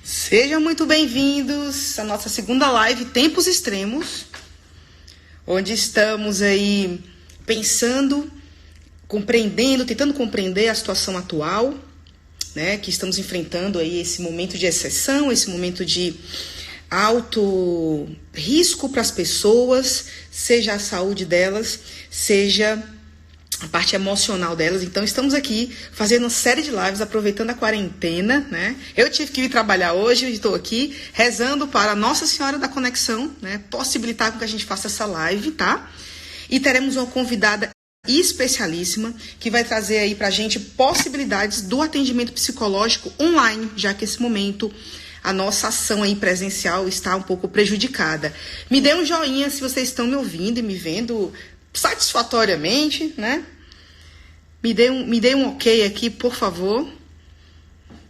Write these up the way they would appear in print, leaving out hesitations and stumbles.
Sejam muito bem-vindos à nossa segunda live Tempos Extremos, onde estamos aí pensando, compreendendo, tentando compreender a situação atual, né, que estamos enfrentando aí esse momento de exceção, esse momento de alto risco para as pessoas, seja a saúde delas, seja a parte emocional delas. Então estamos aqui fazendo uma série de lives, aproveitando a quarentena, né? Eu tive que vir trabalhar hoje, estou aqui rezando para Nossa Senhora da Conexão, né, possibilitar com que a gente faça essa live, tá? E teremos uma convidada especialíssima que vai trazer aí pra gente possibilidades do atendimento psicológico online, já que esse momento a nossa ação aí presencial está um pouco prejudicada. Me dê um joinha se vocês estão me ouvindo e me vendo satisfatoriamente, né? Me dê um ok aqui, por favor.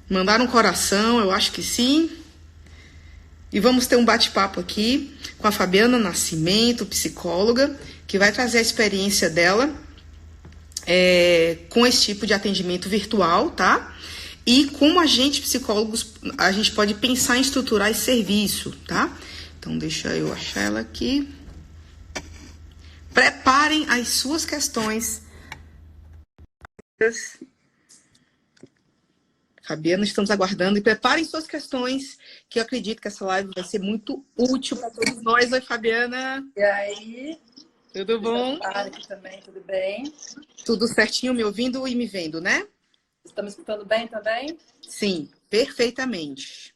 Mandar um coração, eu acho que sim. E vamos ter um bate-papo aqui com a Fabiana Nascimento, psicóloga, que vai trazer a experiência dela com esse tipo de atendimento virtual, tá? E como a gente, psicólogos, a gente pode pensar em estruturar esse serviço, tá? Então, deixa eu achar ela aqui. Preparem as suas questões. Fabiana, estamos aguardando. E preparem suas questões, que eu acredito que essa live vai ser muito útil para todos nós. Oi, Fabiana. E aí? Tudo bom? Aqui também, tudo bem? Tudo certinho, me ouvindo e me vendo, né? Estamos escutando bem também? Sim, perfeitamente.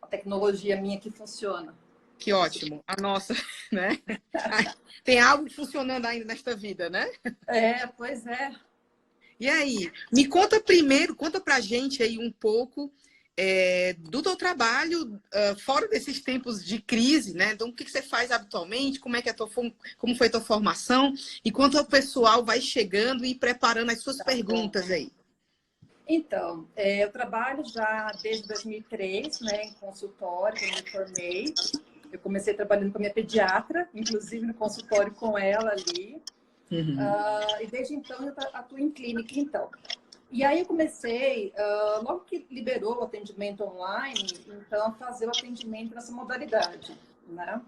A tecnologia minha que funciona. Que ótimo. A nossa, né? Tem algo funcionando ainda nesta vida, né? Pois é. E aí, me conta primeiro, conta pra gente aí um pouco do teu trabalho fora desses tempos de crise, né? Então, o que você faz habitualmente? Como é que como foi a tua formação? Enquanto o pessoal vai chegando e preparando as suas perguntas aí. Então, eu trabalho já desde 2003, né, em consultório, quando me formei. Eu comecei trabalhando com a minha pediatra, inclusive no consultório com ela ali. Uhum. E desde então eu atuo em clínica, então. E aí eu comecei, logo que liberou o atendimento online, então a fazer o atendimento nessa modalidade, né?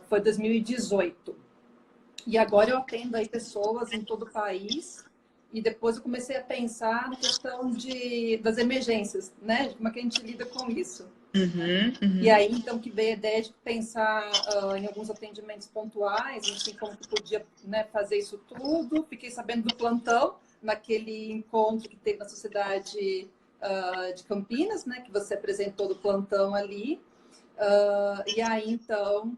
Foi 2018. E agora eu atendo aí pessoas em todo o país. E depois eu comecei a pensar na questão das emergências, né? Como é que a gente lida com isso. Uhum. E aí, então, que veio a ideia de pensar em alguns atendimentos pontuais, assim, como que podia, né, fazer isso tudo. Fiquei sabendo do plantão, naquele encontro que teve na Sociedade de Campinas, né, que você apresentou do plantão ali. E aí, então,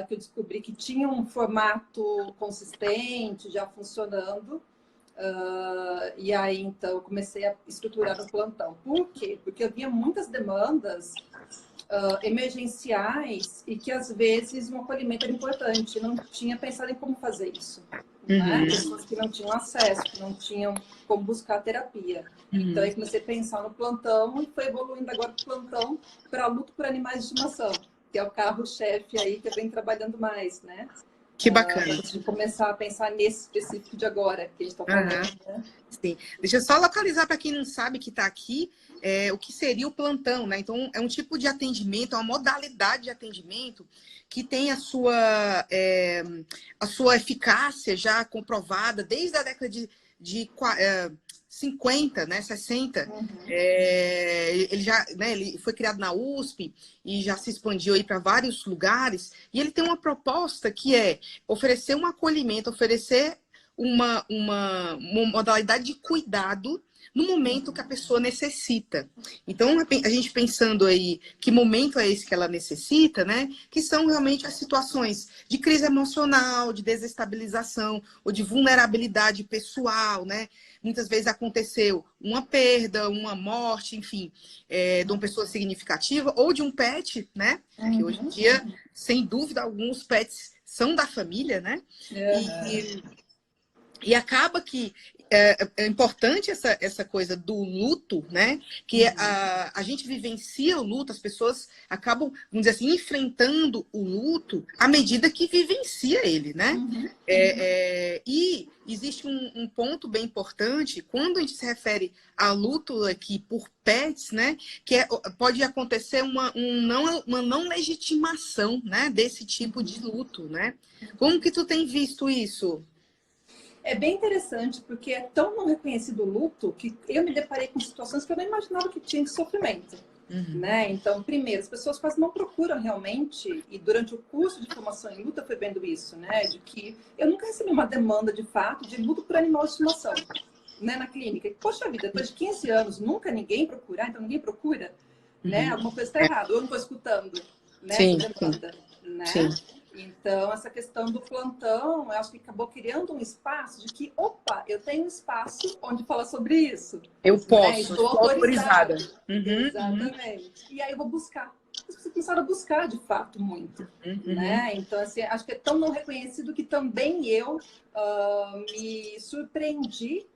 que eu descobri que tinha um formato consistente, já funcionando. E aí, então, eu comecei a estruturar o plantão. Por quê? Porque havia muitas demandas emergenciais e que, às vezes, um acolhimento era importante. Não tinha pensado em como fazer isso. Né? Pessoas que não tinham acesso, que não tinham como buscar terapia. Então, aí comecei a pensar no plantão e foi evoluindo agora o plantão para luto por animais de estimação, que é o carro-chefe aí que eu venho trabalhando mais, né? Que bacana. Antes de começar a pensar nesse específico de agora que a gente está falando. Né? Sim. Deixa eu só localizar para quem não sabe que está aqui o que seria o plantão, né? Então, é um tipo de atendimento, é uma modalidade de atendimento que tem a sua eficácia já comprovada desde a década de 50, né, 60. Ele foi criado na USP e já se expandiu aí para vários lugares. E ele tem uma proposta que é oferecer um acolhimento, oferecer uma modalidade de cuidado no momento que a pessoa necessita. Então, a gente pensando aí que momento é esse que ela necessita, né? Que são realmente as situações de crise emocional, de desestabilização ou de vulnerabilidade pessoal, né? Muitas vezes aconteceu uma perda, uma morte, enfim, de uma pessoa significativa ou de um pet, né? Que hoje em dia, sem dúvida, alguns pets são da família, né? E acaba que é importante essa coisa do luto, né? Que a gente vivencia o luto, as pessoas acabam, vamos dizer assim, enfrentando o luto à medida que vivencia ele, né? E existe um ponto bem importante, quando a gente se refere a luto aqui por pets, né? Que pode acontecer uma não legitimação, né? Desse tipo de luto, né? Como que tu tem visto isso? É bem interessante, porque é tão não reconhecido o luto que eu me deparei com situações que eu não imaginava que tinha de sofrimento. Né? Então, primeiro, as pessoas quase não procuram realmente, e durante o curso de formação em luta eu fui vendo isso, né? De que eu nunca recebi uma demanda de fato de luto por animal de estimação, né? Na clínica. E, poxa vida, depois de 15 anos, nunca ninguém procurar, então ninguém procura, né? Alguma coisa está errada, eu não estou escutando, né? Sim, Essa demanda, né? sim. Então, essa questão do plantão, eu acho que acabou criando um espaço de que, opa, eu tenho um espaço onde falar sobre isso. Eu Né? posso, Estou estou autorizada. Exatamente. E aí eu vou buscar. As pessoas começaram a buscar, de fato, muito. Né? Então, assim, acho que é tão não reconhecido que também eu me surpreendi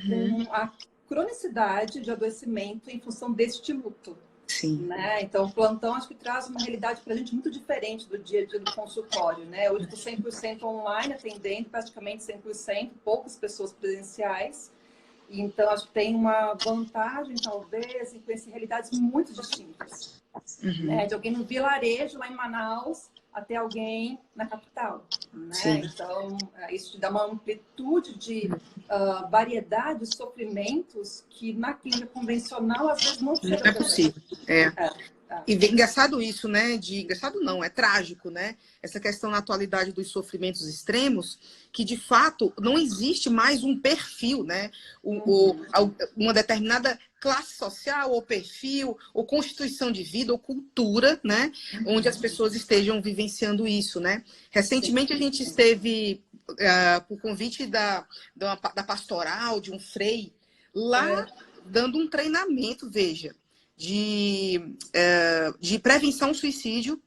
com a cronicidade de adoecimento em função deste luto. Sim. Né? Então, o plantão acho que traz uma realidade para a gente muito diferente do dia a dia do consultório. Né? Hoje estou 100% online, atendendo praticamente 100%, poucas pessoas presenciais. Então, acho que tem uma vantagem, talvez, em conhecer realidades muito distintas. Né? De alguém no vilarejo, lá em Manaus, até alguém na capital. Né? Então, isso te dá uma amplitude de variedade de sofrimentos que na clínica convencional, às vezes, não chega Não é possível. E engraçado isso, né? Engraçado não, é trágico, né? Essa questão na atualidade dos sofrimentos extremos, que de fato não existe mais um perfil, né? Uma determinada classe social, ou perfil, ou constituição de vida, ou cultura, né? Onde as pessoas estejam vivenciando isso, né? Recentemente a gente esteve, por convite da pastoral, de um frei, lá dando um treinamento, veja, de prevenção ao suicídio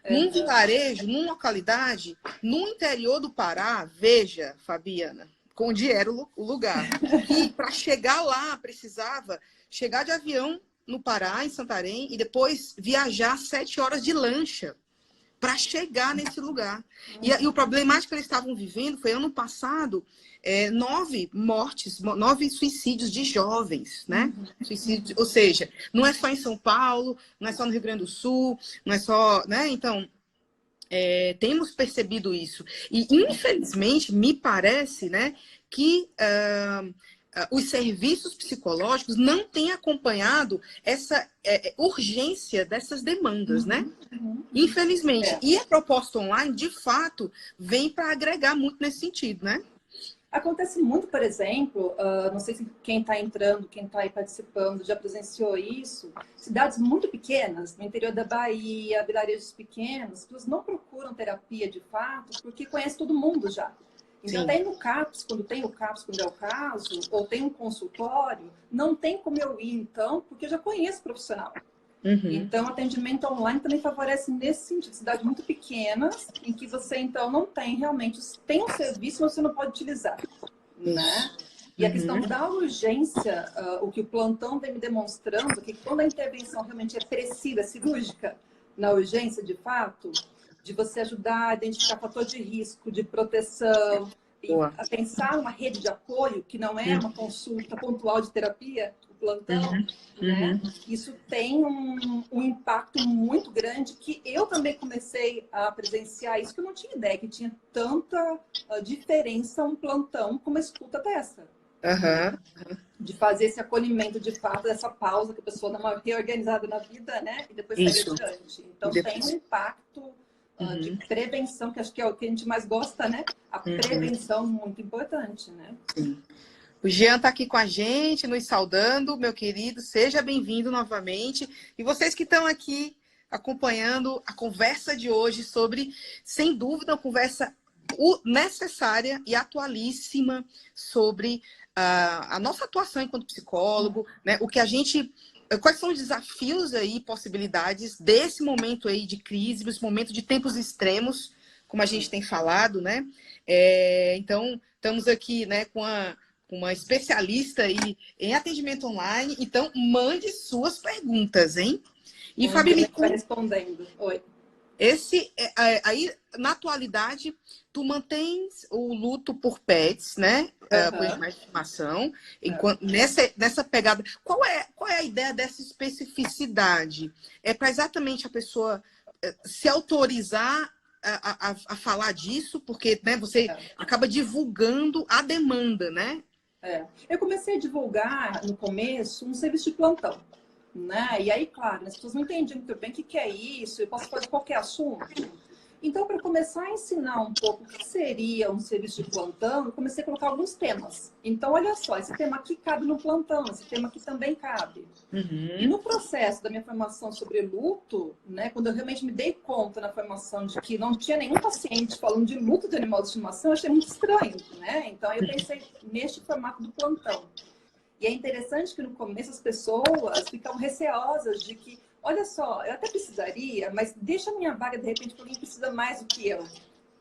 num vilarejo, numa localidade, no interior do Pará. Veja, Fabiana, onde era o lugar. Que para chegar lá precisava chegar de avião no Pará, em Santarém, e depois viajar 7 horas de lancha para chegar nesse lugar. E o problemático que eles estavam vivendo foi, ano passado, 9 mortes, 9 suicídios de jovens, né? Suicídio, ou seja, não é só em São Paulo, não é só no Rio Grande do Sul, não é só, né? Então, temos percebido isso. E, infelizmente, me parece, né, que os serviços psicológicos não têm acompanhado essa urgência dessas demandas, né? Infelizmente. E a proposta online, de fato, vem para agregar muito nesse sentido, né? Acontece muito, por exemplo, não sei se quem está entrando, quem está aí participando já presenciou isso, cidades muito pequenas, no interior da Bahia, vilarejos pequenos, que não procuram terapia de fato, porque conhece todo mundo já. Então, até no CAPS, quando tem o CAPS, quando é o caso, ou tem um consultório, não tem como eu ir, então, porque eu já conheço o profissional. Então, o atendimento online também favorece nesse sentido. Cidades muito pequenas, em que você, então, não tem realmente... Tem um serviço, mas você não pode utilizar. Né? E a questão da urgência, o que o plantão vem me demonstrando, que quando a intervenção realmente é precisa, cirúrgica, na urgência, de fato, de você ajudar a identificar fator de risco, de proteção, e a pensar uma rede de apoio, que não é uma consulta pontual de terapia, o plantão, né? Isso tem um impacto muito grande, que eu também comecei a presenciar isso, que eu não tinha ideia, que tinha tanta diferença um plantão com uma escuta dessa. De fazer esse acolhimento de fato, dessa pausa que a pessoa dá uma reorganizada na vida, né? E depois segue adiante. Então tem um impacto de prevenção, que acho que é o que a gente mais gosta, né? A prevenção muito importante, né? Sim. O Jean está aqui com a gente, nos saudando, meu querido. Seja bem-vindo novamente. E vocês que estão aqui acompanhando a conversa de hoje sobre, sem dúvida, uma conversa necessária e atualíssima sobre a nossa atuação enquanto psicólogo, né? O que a gente... Quais são os desafios aí, possibilidades desse momento aí de crise, desse momento de tempos extremos, como a gente tem falado, né? Então, estamos aqui, né, com uma especialista aí em atendimento online. Então, mande suas perguntas, hein? E, Fabi, me conta. Respondendo. Oi. Aí, na atualidade, tu mantens o luto por pets, né? Por animais de estimação. Nessa pegada, qual é a ideia dessa especificidade? É para exatamente a pessoa se autorizar a falar disso, porque, né, você acaba divulgando a demanda, né? Eu comecei a divulgar, no começo, um serviço de plantão. Né? E aí, claro, as pessoas não entendiam muito bem o que é isso, eu posso fazer qualquer assunto. Então, para começar a ensinar um pouco o que seria um serviço de plantão, eu comecei a colocar alguns temas. Então, olha só, esse tema aqui cabe no plantão, esse tema aqui também cabe. E no processo da minha formação sobre luto, né, quando eu realmente me dei conta na formação de que não tinha nenhum paciente falando de luto de animal de estimação, eu achei muito estranho, né? Então, eu pensei neste formato do plantão. E é interessante que no começo as pessoas ficam receosas de que, olha só, eu até precisaria, mas deixa a minha vaga de repente para alguém que precisa mais do que eu.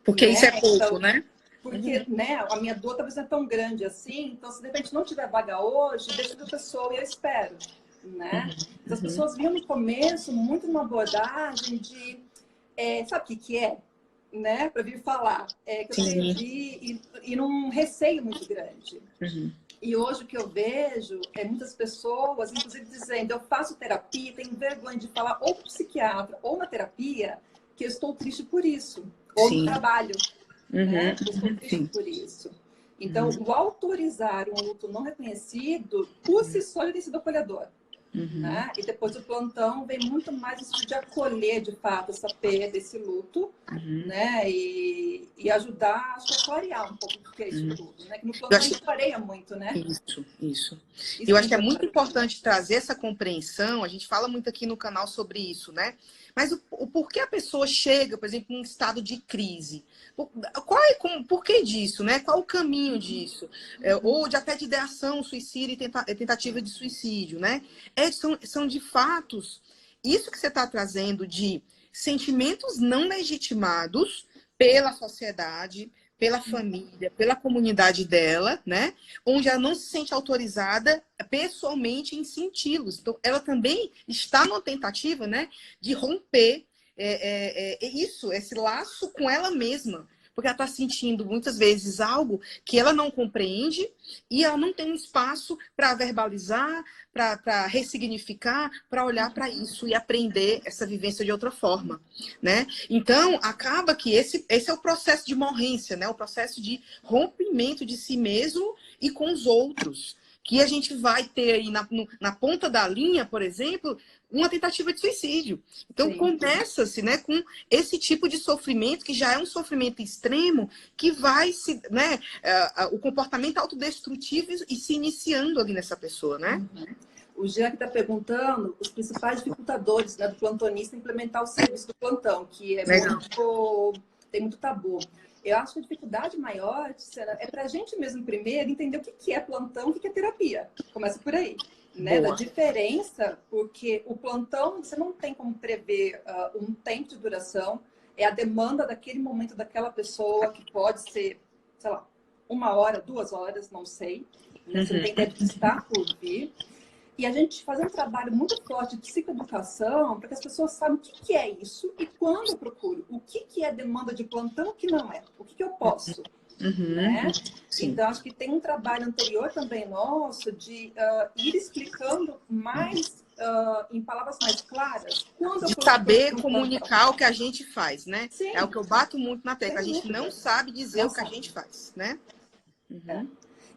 Porque isso é pouco, então, né? Porque né, a minha dor talvez não é tão grande assim, então se de repente não tiver vaga hoje, deixa outra pessoa e eu espero. Né? Então, as pessoas viam no começo muito uma abordagem de, sabe o que é? Né? Para vir falar, que eu perdi e num receio muito grande. E hoje o que eu vejo é muitas pessoas, inclusive, dizendo: eu faço terapia, tenho vergonha de falar ou para o psiquiatra ou na terapia que eu estou triste por isso. Ou no trabalho, né? Que eu estou triste por isso. Então, o autorizar um luto não reconhecido, por si só, já tem sido acolhedor. Né? E depois do plantão vem muito mais isso de acolher, de fato, essa perda, esse luto, né? E ajudar a clarear um pouco do que é isso tudo, né? Que no plantão a gente clareia muito, né? Isso. Eu acho que é muito importante trazer essa compreensão. A gente fala muito aqui no canal sobre isso, né? Mas o porquê a pessoa chega, por exemplo, em um estado de crise? Por que disso, né? Qual o caminho disso? Ou até de ideação, suicídio e tentativa de suicídio, né? São de fatos, isso que você está trazendo de sentimentos não legitimados pela sociedade, pela família, pela comunidade dela, né? Onde ela não se sente autorizada pessoalmente em senti-los. Então, ela também está numa tentativa, né, de romper esse laço com ela mesma. Porque ela está sentindo, muitas vezes, algo que ela não compreende e ela não tem um espaço para verbalizar, para ressignificar, para olhar para isso e aprender essa vivência de outra forma, né? Então, acaba que esse é o processo de morrência, né? O processo de rompimento de si mesmo e com os outros. Que a gente vai ter aí na ponta da linha, por exemplo, uma tentativa de suicídio. Então, começa-se, né, com esse tipo de sofrimento, que já é um sofrimento extremo, que vai né, o comportamento autodestrutivo e se iniciando ali nessa pessoa, né? O Jean está perguntando os principais dificultadores, né, do plantonista implementar o serviço do plantão, que tem muito tabu. Eu acho que a dificuldade maior, Tiziana, é para a gente mesmo primeiro entender o que é plantão, o que é terapia. Começa por aí. Né? Da diferença, porque o plantão você não tem como prever um tempo de duração, é a demanda daquele momento daquela pessoa, que pode ser, sei lá, 1 hora, 2 horas, não sei. Né? Você tem ideia de estar por vir. E a gente faz um trabalho muito forte de psicoeducação para que as pessoas saibam o que é isso e quando eu procuro, o que é demanda de plantão e o que não é, o que eu posso. Né? Então, acho que tem um trabalho anterior também nosso de ir explicando mais, em palavras mais claras, quando eu saber comunicar o que a gente faz, né? Sim. É o que eu bato muito na tecla. A gente não sabe dizer o que a gente faz, né?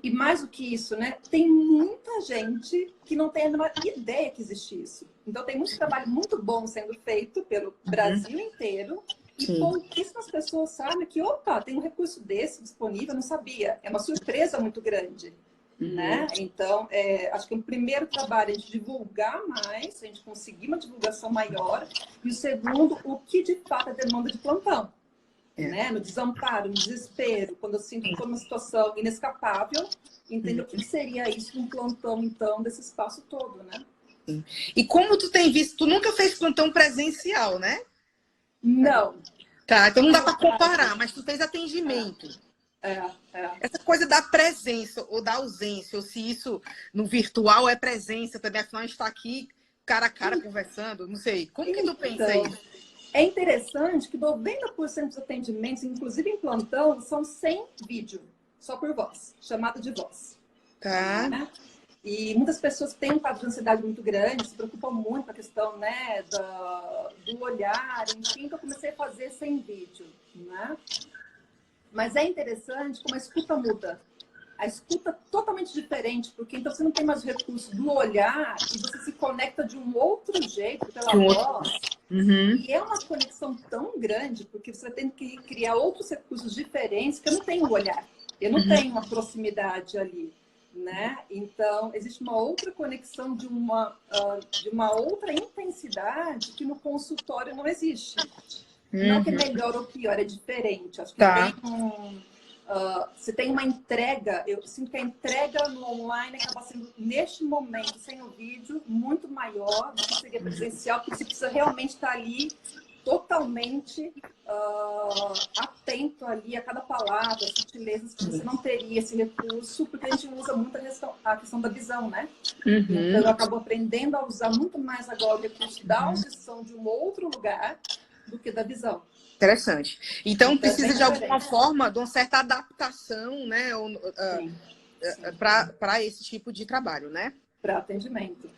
E mais do que isso, né? Tem muita gente que não tem a menor ideia que existe isso. Então, tem muito trabalho muito bom sendo feito pelo Brasil inteiro. E pouquíssimas pessoas sabem que, opa, tem um recurso desse disponível, eu não sabia. É uma surpresa muito grande. Né? Então, acho que o primeiro trabalho é a gente divulgar mais, a gente conseguir uma divulgação maior. E o segundo, o que de fato é demanda de plantão. Né? No desamparo, no desespero, quando eu sinto que estou numa situação inescapável, entender o que seria isso, um plantão, então, desse espaço todo, né? E como tu tem visto, tu nunca fez plantão presencial, né? Não. Tá, então não dá para comparar, mas tu fez atendimento. É, é. Essa coisa da presença ou da ausência, ou se isso no virtual é presença também, afinal a gente está aqui cara a cara conversando, não sei. Como que tu pensa Então, isso? é interessante que 90% dos atendimentos, inclusive em plantão, são sem vídeo, só por voz, chamada de voz. Tá. Né? E muitas pessoas que têm um quadro de ansiedade muito grande, se preocupam muito com a questão, né, do olhar, enfim, que eu comecei a fazer sem vídeo, né? Mas é interessante como a escuta muda. A escuta é totalmente diferente, porque então você não tem mais o recurso do olhar e você se conecta de um outro jeito pela voz. Uhum. E é uma conexão tão grande, porque você tem que criar outros recursos diferentes, que eu não tenho o olhar, eu não tenho uma proximidade ali, né? Então, existe uma outra conexão de uma outra intensidade que no consultório não existe. Não que é melhor ou pior, é diferente. Acho que Tá. você tem uma entrega, eu sinto que a entrega no online acaba sendo, neste momento, sem o vídeo, muito maior do que seria presencial, porque você precisa realmente estar ali totalmente atento ali a cada palavra, sutilezas que você não teria esse recurso, porque a gente usa muito a questão da visão, né? Então, eu acabo aprendendo a usar muito mais agora o recurso da audição de um outro lugar do que da visão. Interessante. Então, precisa de alguma diferente. forma de uma certa adaptação, né, para esse tipo de trabalho, né? Para atendimento.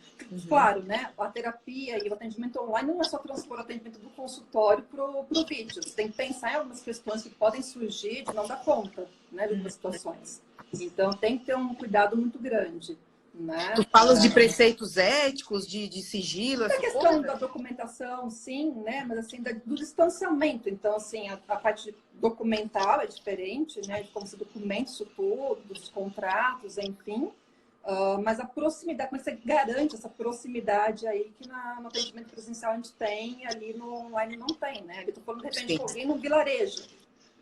Claro, né? A terapia e o atendimento online não é só transpor o atendimento do consultório para o vídeo. Você tem que pensar em algumas questões que podem surgir de não dar conta, né, de algumas situações. Então, tem que ter um cuidado muito grande. Né? Tu falas de preceitos éticos, de sigilo, A essa questão coisa? da documentação, sim, né? Mas assim, do distanciamento. Então, assim, a parte documental é diferente, né? De como se documenta isso tudo, dos contratos, enfim. Mas a proximidade, como você garante essa proximidade aí que no atendimento presencial a gente tem, ali no online não tem, né? Eu estou falando, de repente, com alguém no vilarejo.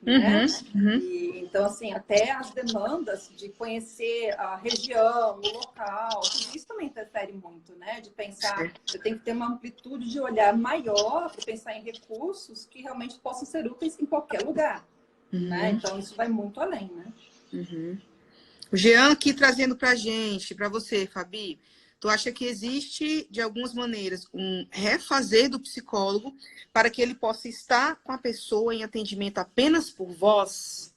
Né? E, então, assim, até as demandas de conhecer a região, o local, tudo isso também interfere muito, né? De pensar, eu tenho que ter uma amplitude de olhar maior para pensar em recursos que realmente possam ser úteis em qualquer lugar, né? Então, isso vai muito além, né? O Jean aqui trazendo para gente, para você, Fabi, tu acha que existe, de algumas maneiras, um refazer do psicólogo para que ele possa estar com a pessoa em atendimento apenas por voz?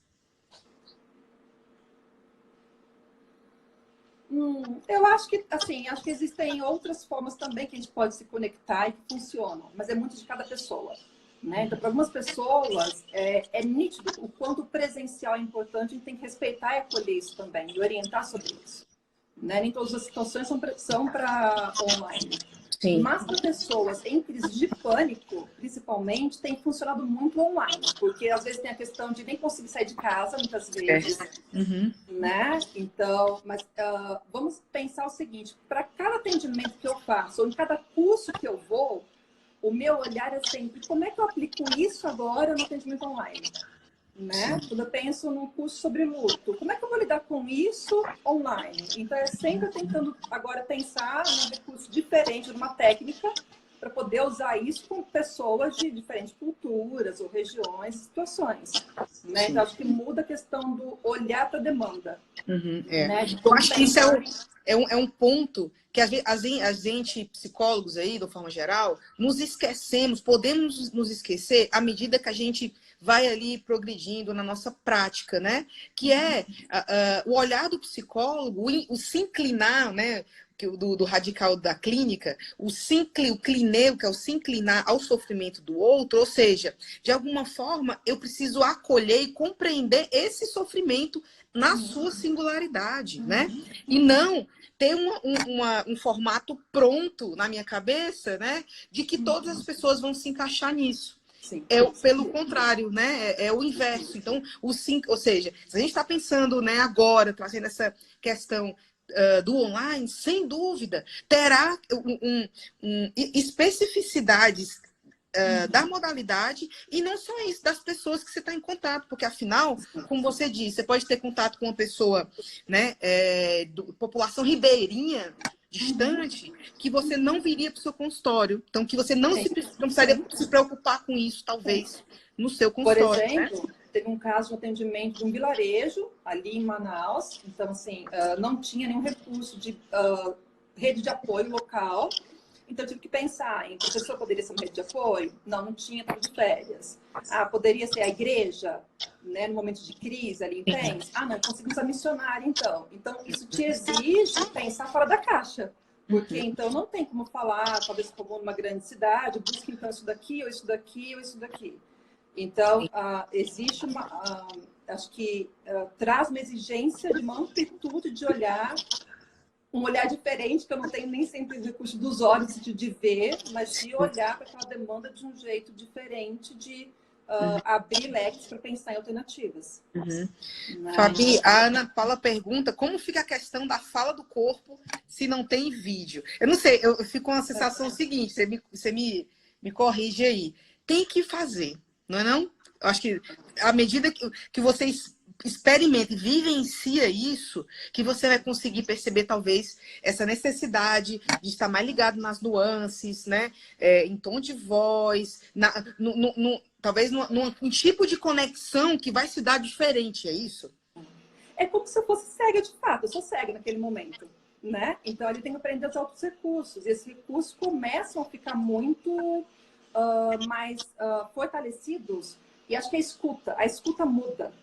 Eu acho que, assim, acho que existem outras formas também que a gente pode se conectar e que funcionam, mas é muito de cada pessoa. Né? Então, para algumas pessoas, é nítido o quanto o presencial é importante, a gente tem que respeitar e acolher isso também, e orientar sobre isso. Né? Nem todas as situações são para online. Sim. Mas para pessoas em crise de pânico, principalmente, tem funcionado muito online, porque às vezes tem a questão de nem conseguir sair de casa, muitas vezes, né? Então, mas vamos pensar o seguinte, para cada atendimento que eu faço, ou em cada curso que eu vou, o meu olhar é sempre, como é que eu aplico isso agora no atendimento online? Né? Quando eu penso num curso sobre luto, como é que eu vou lidar com isso online? Então, é sempre tentando agora pensar num recurso diferente, numa técnica, para poder usar isso com pessoas de diferentes culturas ou regiões, situações. Né? Então, acho que muda a questão do olhar para a demanda. Né? Eu acho que isso é um ponto que a gente, psicólogos aí, de forma geral, nos esquecemos, podemos nos esquecer à medida que a gente vai ali progredindo na nossa prática, né? Que é o olhar do psicólogo, o se inclinar, né? Do radical da clínica, o clineu, que é o se inclinar ao sofrimento do outro, ou seja, de alguma forma eu preciso acolher e compreender esse sofrimento na sua singularidade, né? E não ter um formato pronto na minha cabeça, né? De que todas as pessoas vão se encaixar nisso. Sim. Pelo contrário, né? É o inverso. Então, ou seja, se a gente está pensando, né, agora, trazendo essa questão do online, sem dúvida, terá especificidades da modalidade e não só isso, das pessoas que você está em contato, porque afinal, como você disse, você pode ter contato com uma pessoa, né, população ribeirinha, distante, que você não viria para o seu consultório. Então, que você não precisaria se preocupar com isso, talvez, no seu consultório. Por exemplo, teve um caso de atendimento de um vilarejo ali em Manaus. Então, assim, não tinha nenhum recurso de rede de apoio local. Então, eu tive que pensar em professor poderia ser uma rede de apoio? Não, não tinha, estava de férias. Ah, poderia ser a igreja, né, no momento de crise ali intensa? Ah, não, conseguimos a missionária, então. Então, isso te exige pensar fora da caixa. Porque, então, não tem como falar, talvez, como numa grande cidade, busque, então, isso daqui, ou isso daqui, ou isso daqui. Então, existe uma... acho que traz uma exigência de uma amplitude de olhar, um olhar diferente, que eu não tenho nem sempre o recurso dos olhos de ver, mas de olhar para aquela demanda de um jeito diferente, de abrir leques para pensar em alternativas. Né? Fabi, a Ana Paula pergunta como fica a questão da fala do corpo se não tem vídeo. Eu não sei, eu fico com a sensação seguinte, você me corrige aí. Tem que fazer, não é não? Eu acho que à medida que vocês experimente, vivencia isso, que você vai conseguir perceber, talvez, essa necessidade de estar mais ligado nas nuances, né? Em tom de voz, talvez num tipo de conexão que vai se dar diferente, é isso? É como se eu fosse cega de fato, eu sou cega naquele momento, né? Então, ele tem que aprender os outros recursos, e esses recursos começam a ficar muito mais fortalecidos, e acho que a escuta muda.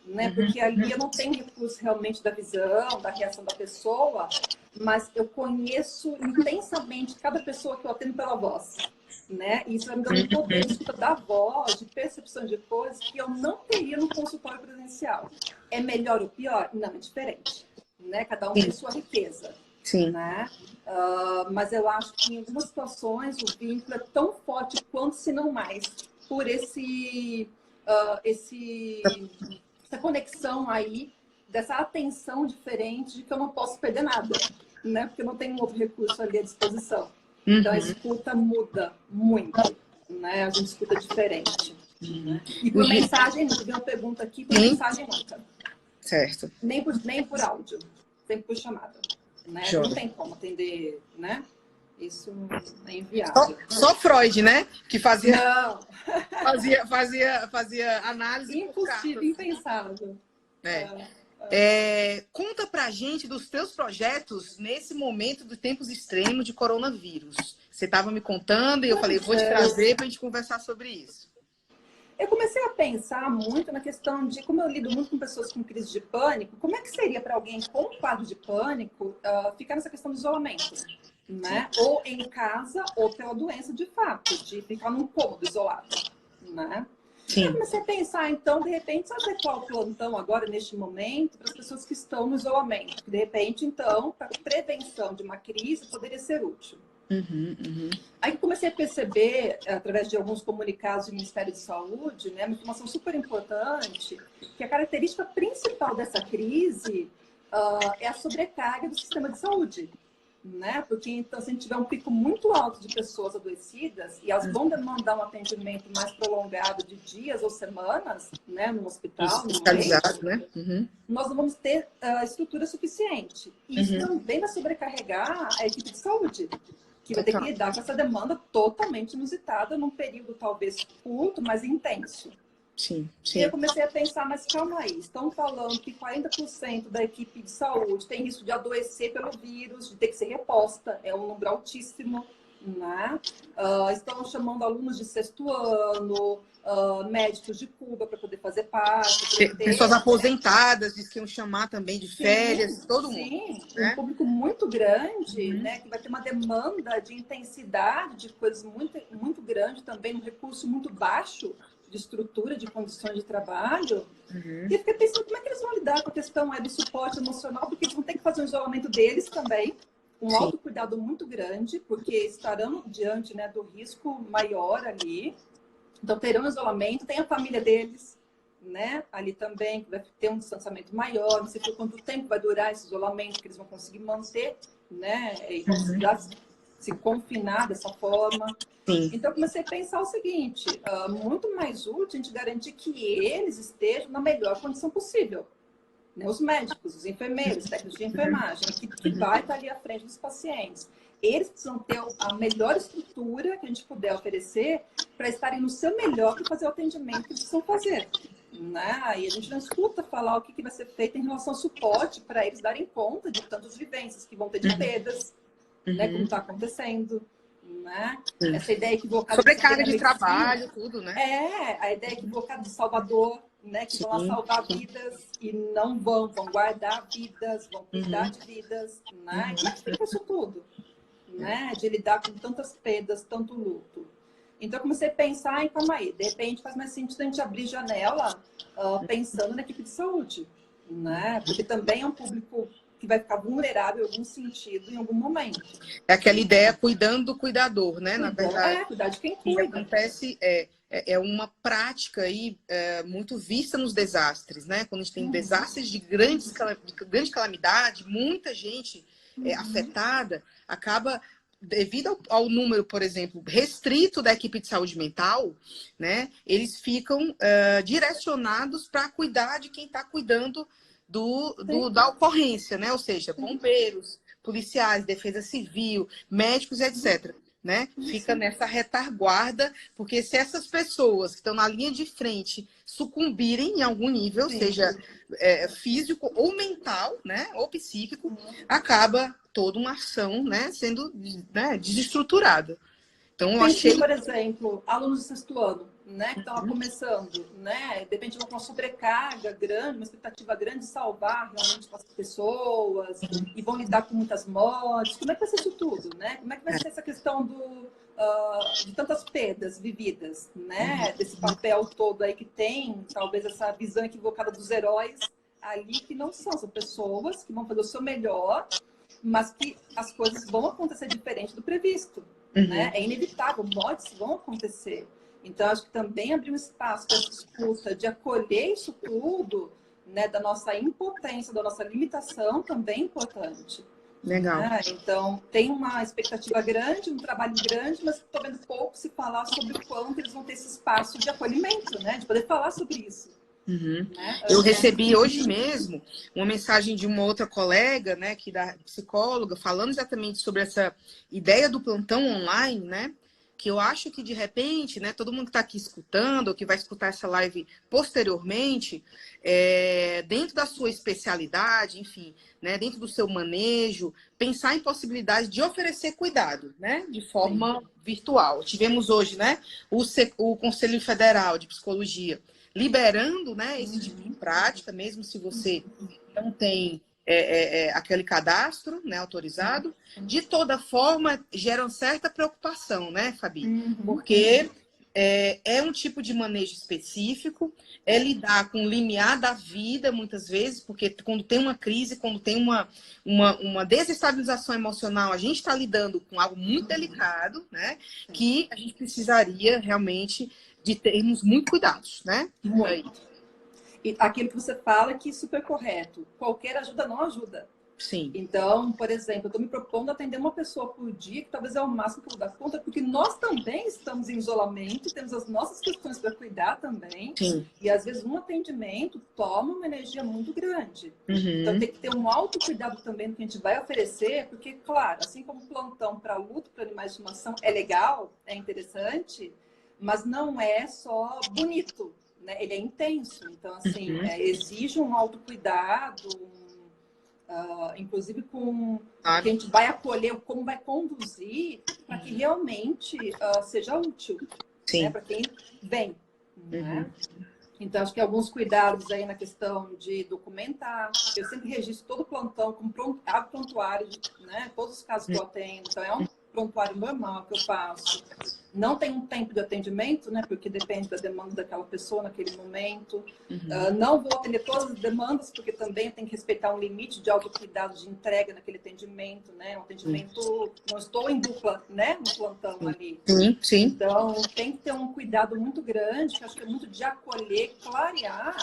Né? Porque ali eu não tenho recurso realmente da visão, da reação da pessoa, mas eu conheço intensamente cada pessoa que eu atendo pela voz. Né? E isso vai me dando um poder de escuta da voz, de percepção de coisas que eu não teria no consultório presencial. É melhor ou pior? Não, é diferente. Né? Cada um tem sua riqueza. Sim. Né? Mas eu acho que em algumas situações o vínculo é tão forte quanto, se não mais, por essa conexão aí, dessa atenção diferente de que eu não posso perder nada, né? Porque eu não tenho um outro recurso ali à disposição. Então, a escuta muda muito, né? A gente escuta diferente. Né? E por mensagem, nunca. Vi uma pergunta aqui, por mensagem nunca. Certo. Nem por áudio, sempre por chamada. Né? Não tem como atender, né? Isso é inviável. Só Freud, né? Que fazia... Não. fazia análise. Impossível, impensável. Conta pra gente dos teus projetos nesse momento dos tempos extremos de coronavírus. Você estava me contando e eu falei, vou te trazer pra gente conversar sobre isso. Eu comecei a pensar muito na questão de, como eu lido muito com pessoas com crise de pânico, como é que seria para alguém com quadro de pânico ficar nessa questão do isolamento? Né? Ou em casa, ou pela doença de fato, de ficar num cômodo isolado. Né? Eu comecei a pensar, então, de repente, adequar o plantão agora, neste momento, para as pessoas que estão no isolamento. De repente, então, para prevenção de uma crise, poderia ser útil. Aí comecei a perceber, através de alguns comunicados do Ministério da Saúde, né, uma informação super importante, que a característica principal dessa crise é a sobrecarga do sistema de saúde. Né? Porque, então, se a gente tiver um pico muito alto de pessoas adoecidas e elas vão demandar um atendimento mais prolongado de dias ou semanas, né, no hospital, hospitalizado, né? Nós não vamos ter estrutura suficiente. E isso também vai sobrecarregar a equipe de saúde, que vai ter que lidar com essa demanda totalmente inusitada num período talvez curto, mas intenso. Sim. E eu comecei a pensar, mas calma aí, estão falando que 40% da equipe de saúde tem risco de adoecer pelo vírus, de ter que ser reposta, é um número altíssimo, né? Estão chamando alunos de 6º ano, médicos de Cuba para poder fazer parte. Pessoas aposentadas, diz que iam chamar também de férias, todo mundo. Sim, né? Um público muito grande, né? Que vai ter uma demanda de intensidade de coisas muito, muito grande também, um recurso muito baixo de estrutura, de condições de trabalho. E eu fiquei pensando como é que eles vão lidar com a questão do suporte emocional, porque eles vão ter que fazer um isolamento deles também, um autocuidado muito grande, porque estarão diante, né, do risco maior ali. Então, terão um isolamento, tem a família deles, né, ali também, que vai ter um distanciamento maior, não sei por quanto tempo vai durar esse isolamento, que eles vão conseguir manter, né, e se confinar dessa forma. Então, eu comecei a pensar o seguinte, muito mais útil a gente garantir que eles estejam na melhor condição possível. Né? Os médicos, os enfermeiros, técnicos de enfermagem, que vai estar ali à frente dos pacientes. Eles precisam ter a melhor estrutura que a gente puder oferecer para estarem no seu melhor para fazer o atendimento que eles precisam fazer. né? E a gente não escuta falar o que vai ser feito em relação ao suporte para eles darem conta de tantas vivências que vão ter de perdas, né? Como está acontecendo, né? Essa ideia equivocada sobrecarga de trabalho, tudo, né? A ideia equivocada de Salvador, né? Que vão lá salvar vidas e não vão guardar vidas, vão cuidar de vidas, né? Como é que fica isso tudo, né? De lidar com tantas perdas, tanto luto. Então, eu comecei a pensar em, calma aí, de repente faz mais sentido a gente abrir janela pensando na equipe de saúde, né? Porque também é um público que vai ficar vulnerável em algum sentido, em algum momento. É aquela ideia cuidando do cuidador, né? Na verdade, cuidar de quem o que cuida. acontece é uma prática aí muito vista nos desastres, né? Quando a gente tem desastres de grande calamidade, muita gente afetada, acaba, devido ao número, por exemplo, restrito da equipe de saúde mental, né? Eles ficam direcionados para cuidar de quem está cuidando da ocorrência, né? Ou seja, bombeiros, policiais, defesa civil, médicos, etc. Né? Fica nessa retaguarda, porque se essas pessoas que estão na linha de frente sucumbirem em algum nível, seja físico ou mental, né? Ou psíquico, acaba toda uma ação, né? Sendo desestruturada. Então, eu achei... por exemplo, alunos do sexto ano, né, que estão começando, né, de repente vão com uma sobrecarga grande, uma expectativa grande de salvar realmente as pessoas e vão lidar com muitas mortes. Como é que vai ser isso tudo, né? Como é que vai ser essa questão de tantas perdas vividas, né? Desse papel todo aí que tem, talvez essa visão equivocada dos heróis ali que não são pessoas que vão fazer o seu melhor, mas que as coisas vão acontecer diferente do previsto. Né? É inevitável, mortes vão acontecer. Então, acho que também abrir um espaço para essa escuta, de acolher isso tudo, né? Da nossa impotência, da nossa limitação, também é importante. Legal. Né? Então, tem uma expectativa grande, um trabalho grande, mas estou vendo pouco se falar sobre o quanto eles vão ter esse espaço de acolhimento, né? De poder falar sobre isso. Né? Eu recebi hoje mesmo uma mensagem de uma outra colega, né, que da psicóloga, falando exatamente sobre essa ideia do plantão online, né, que eu acho que de repente, né, todo mundo que está aqui escutando, ou que vai escutar essa live posteriormente, dentro da sua especialidade, enfim, né, dentro do seu manejo, pensar em possibilidades de oferecer cuidado, né, de forma virtual. Tivemos hoje, né, o Conselho Federal de Psicologia liberando, né, esse tipo de prática, mesmo se você não tem aquele cadastro, né, autorizado. De toda forma, gera uma certa preocupação, né, Fabi? Porque é um tipo de manejo específico, é lidar com o limiar da vida, muitas vezes, porque quando tem uma crise, quando tem uma desestabilização emocional, a gente está lidando com algo muito delicado, né, que a gente precisaria realmente de termos muito cuidados, né? Muito. E aquilo que você fala que é super correto. Qualquer ajuda não ajuda. Sim. Então, por exemplo, eu estou me propondo atender uma pessoa por dia, que talvez é o máximo que eu vou dar conta, porque nós também estamos em isolamento, temos as nossas questões para cuidar também. Sim. E às vezes um atendimento toma uma energia muito grande. Então tem que ter um autocuidado também do que a gente vai oferecer, porque, claro, assim como plantão para luto, para animais de estimação é legal, é interessante, mas não é só bonito, né? Ele é intenso. Então, assim, exige um autocuidado, inclusive com o que a gente vai acolher, como vai conduzir, para que realmente seja útil, né? Para quem vem. Né? Então, acho que alguns cuidados aí na questão de documentar. Eu sempre registro todo o plantão com prontuário, né? Todos os casos que eu atendo. Então, é um prontuário normal que eu faço. Não tem um tempo de atendimento, né? Porque depende da demanda daquela pessoa naquele momento. Não vou atender todas as demandas, porque também tem que respeitar um limite de autocuidado de entrega naquele atendimento, né? Um atendimento, não estou em dupla, né? No plantão ali. Sim. Então, tem que ter um cuidado muito grande, que acho que é muito de acolher, clarear.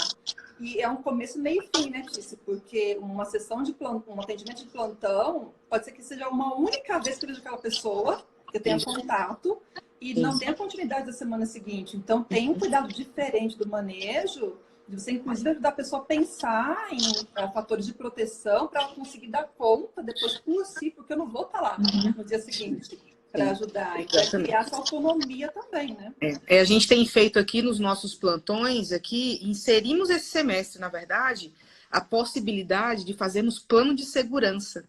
E é um começo, meio e fim, né, Tícia? Porque uma sessão de plantão, um atendimento de plantão, pode ser que seja uma única vez que eu vejo aquela pessoa, que eu tenha contato, e não tenha continuidade da semana seguinte. Então, tem um cuidado diferente do manejo, de você, inclusive, ajudar a pessoa a pensar em fatores de proteção para ela conseguir dar conta depois por si, porque eu não vou estar lá no dia seguinte. para ajudar e para criar essa autonomia também, né? A gente tem feito aqui nos nossos plantões, aqui inserimos esse semestre, na verdade, a possibilidade de fazermos plano de segurança,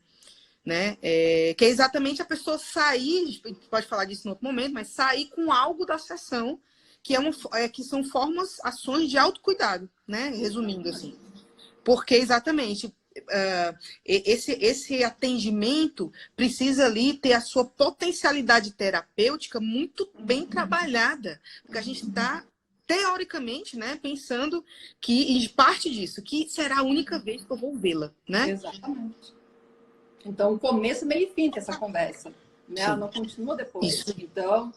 né? Que é exatamente a pessoa sair, a gente pode falar disso em outro momento, mas sair com algo da sessão, que são formas, ações de autocuidado, né? Resumindo assim. Porque exatamente esse atendimento precisa ali ter a sua potencialidade terapêutica muito bem trabalhada, porque a gente está teoricamente, né, pensando que, e parte disso, que será a única vez que eu vou vê-la, né? Exatamente. Então, começo, meio e fim dessa conversa, né? Ela não continua depois. Isso. Então,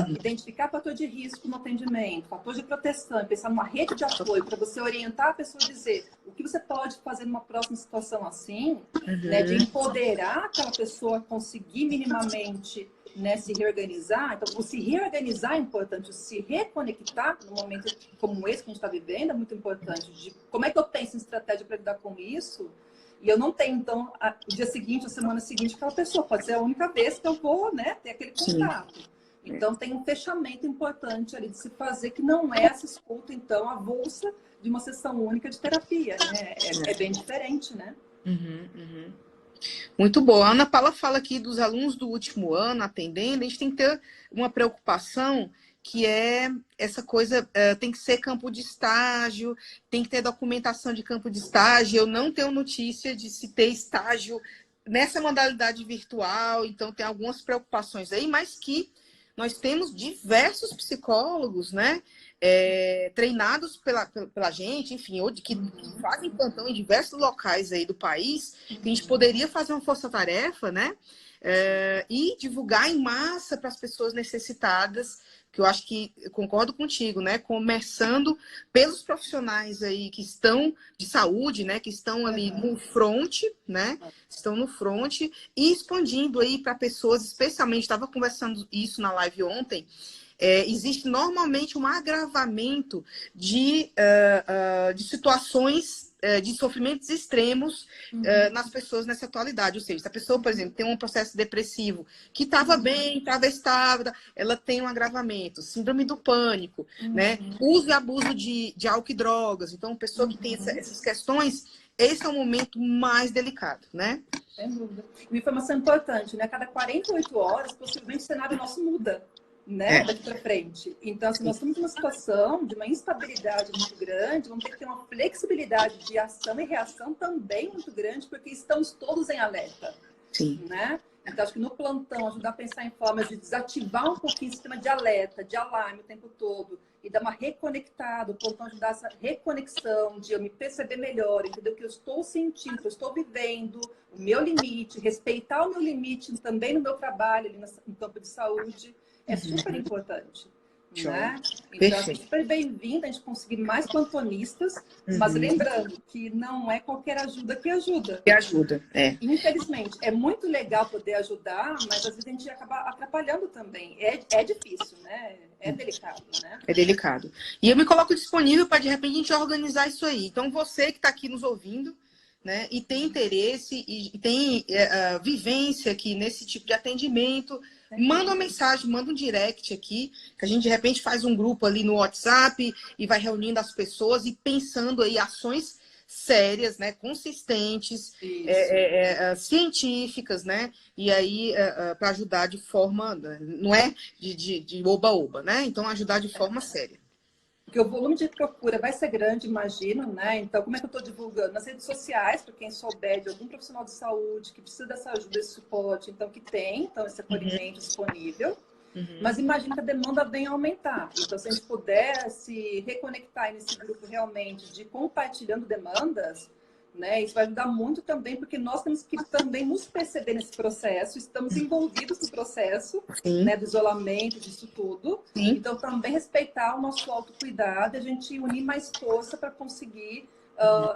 identificar fator de risco no atendimento, fator de proteção, pensar numa rede de apoio para você orientar a pessoa a dizer o que você pode fazer numa próxima situação assim, né? De empoderar aquela pessoa a conseguir minimamente, né, se reorganizar. Então, o se reorganizar é importante, o se reconectar no momento como esse que a gente está vivendo é muito importante. De como é que eu penso em estratégia para lidar com isso? E eu não tenho, então, o dia seguinte, a semana seguinte, aquela pessoa. Pode ser a única vez que eu vou, né, ter aquele contato. Sim. Então, tem um fechamento importante ali de se fazer, que não é essa escuta, então, avulsa de uma sessão única de terapia, né? É bem diferente, né? Muito boa. A Ana Paula fala aqui dos alunos do último ano atendendo, a gente tem que ter uma preocupação que é essa coisa, tem que ser campo de estágio, tem que ter documentação de campo de estágio. Eu não tenho notícia de se ter estágio nessa modalidade virtual, então tem algumas preocupações aí, mas que nós temos diversos psicólogos, né, treinados pela gente, enfim, ou que fazem plantão em diversos locais aí do país, que a gente poderia fazer uma força-tarefa, né, e divulgar em massa para as pessoas necessitadas, que eu acho que, eu concordo contigo, né, começando pelos profissionais aí que estão de saúde, né, que estão ali no front, né, estão no front, e expandindo aí para pessoas, especialmente, estava conversando isso na live ontem, existe normalmente um agravamento de situações de sofrimentos extremos nas pessoas nessa atualidade. Ou seja, se a pessoa, por exemplo, tem um processo depressivo que estava bem, estava estável, ela tem um agravamento, síndrome do pânico, né? Uso e abuso de álcool e drogas. Então, a pessoa que tem essas questões, esse é o momento mais delicado, né? Sem dúvida. Uma informação importante, né? A cada 48 horas, possivelmente o cenário nosso muda, né? Daqui para frente. Então, assim, nós estamos numa situação de uma instabilidade muito grande, vamos ter que ter uma flexibilidade de ação e reação também muito grande, porque estamos todos em alerta. Sim. Né? Então, acho que no plantão, ajudar a pensar em formas de desativar um pouquinho o sistema de alerta, de alarme o tempo todo, e dar uma reconectada, o plantão ajudar essa reconexão, de eu me perceber melhor, entender o que eu estou sentindo, o que eu estou vivendo, o meu limite, respeitar o meu limite também no meu trabalho, ali no campo de saúde, é super importante. Né? Então, é super bem-vindo a gente conseguir mais plantonistas, mas lembrando que não é qualquer ajuda que ajuda. Que ajuda, Infelizmente, é muito legal poder ajudar, mas às vezes a gente acaba atrapalhando também. É difícil, né? É delicado, né? É delicado. E eu me coloco disponível para, de repente, a gente organizar isso aí. Então, você que está aqui nos ouvindo, né, e tem interesse e tem vivência aqui nesse tipo de atendimento, manda uma mensagem, manda um direct aqui, que a gente de repente faz um grupo ali no WhatsApp e vai reunindo as pessoas e pensando aí ações sérias, né, consistentes, científicas, né, e aí para ajudar de forma, não é de oba-oba, né, então ajudar de forma séria. Porque o volume de procura vai ser grande, imagino, né? Então, como é que eu estou divulgando? Nas redes sociais, para quem souber de algum profissional de saúde que precisa dessa ajuda, desse suporte, então, que tem, então, esse acolhimento disponível. Mas imagino que a demanda venha a aumentar. Então, se a gente puder se reconectar nesse grupo realmente de compartilhando demandas, né? Isso vai ajudar muito também, porque nós temos que também nos perceber nesse processo, estamos envolvidos no processo, né, do isolamento, disso tudo. Sim. Então, também respeitar o nosso autocuidado, a gente unir mais força para conseguir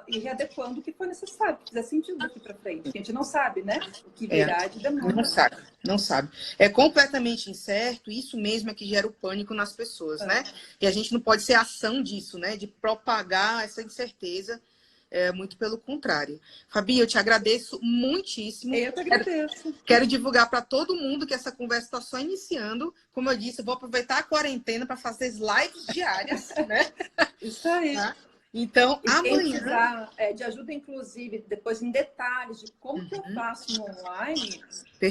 ir readequando o que for necessário, que fizer sentido daqui para frente. A gente não sabe, né, o que virá de demanda. Não sabe. É completamente incerto, isso mesmo é que gera o pânico nas pessoas, né? E a gente não pode ser ação disso, né, de propagar essa incerteza muito pelo contrário. Fabi, eu te agradeço muitíssimo. Eu que agradeço. Quero divulgar para todo mundo que essa conversa está só iniciando. Como eu disse, eu vou aproveitar a quarentena para fazer as lives diárias, né? Isso aí. Tá? Então, e amanhã... quem precisar de ajuda, inclusive, depois em detalhes de como que eu faço no online,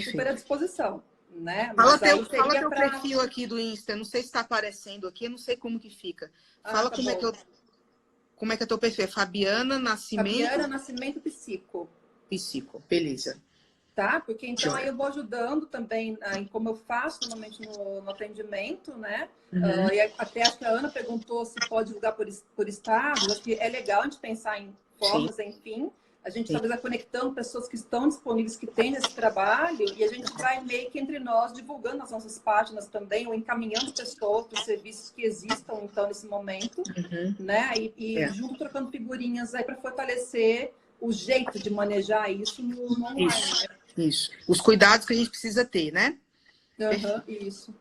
super à disposição. Né? Fala teu perfil aqui do Insta. Não sei se está aparecendo aqui, eu não sei como que fica. Fala como é que é teu perfil. É Fabiana Nascimento? Fabiana Nascimento Psico. Psico, beleza. Tá? Porque então aí eu vou ajudando também em como eu faço normalmente no atendimento, né? E até acho que a Ana perguntou se pode divulgar por estado. Acho que é legal a gente pensar em formas, enfim. A gente talvez vai conectando pessoas que estão disponíveis, que têm esse trabalho, e a gente vai meio que entre nós divulgando nas nossas páginas também, ou encaminhando pessoas para os serviços que existam, então, nesse momento, né? E junto trocando figurinhas aí para fortalecer o jeito de manejar isso no online. Isso. Os cuidados que a gente precisa ter, né? Isso.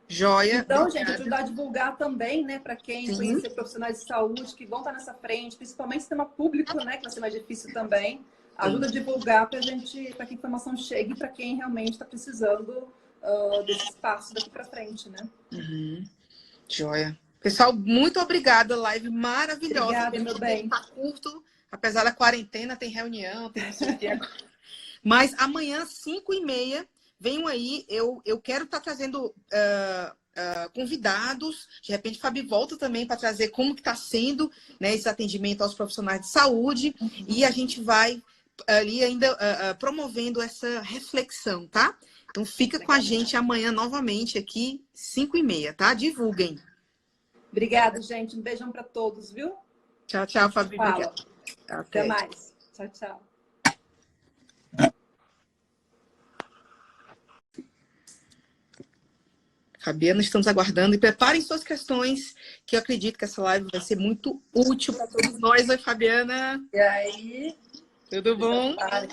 Joia. Então, gente, ajudar a divulgar também, né, para quem conhecer profissionais de saúde que vão estar nessa frente, principalmente sistema público, né, que vai ser mais difícil também. Ajuda a divulgar para que a informação chegue para quem realmente está precisando desse espaço daqui para frente, né? Joia. Pessoal, muito obrigada. Live maravilhosa. Obrigada, meu bem. Tá curto, apesar da quarentena, tem reunião, tem não sei o que. Mas amanhã, 5h30, venham aí. Eu quero estar trazendo convidados. De repente, Fabi volta também para trazer como que está sendo, né, esse atendimento aos profissionais de saúde. E a gente vai ali ainda promovendo essa reflexão, tá? Então, fica com a gente amanhã novamente aqui, 5h30, tá? Divulguem. Obrigada, gente. Um beijão para todos, viu? Tchau, tchau, Fabi. Até mais. Tchau, tchau. Fabiana, estamos aguardando. E preparem suas questões, que eu acredito que essa live vai ser muito útil para todos nós. Oi, Fabiana. E aí? Tudo bom?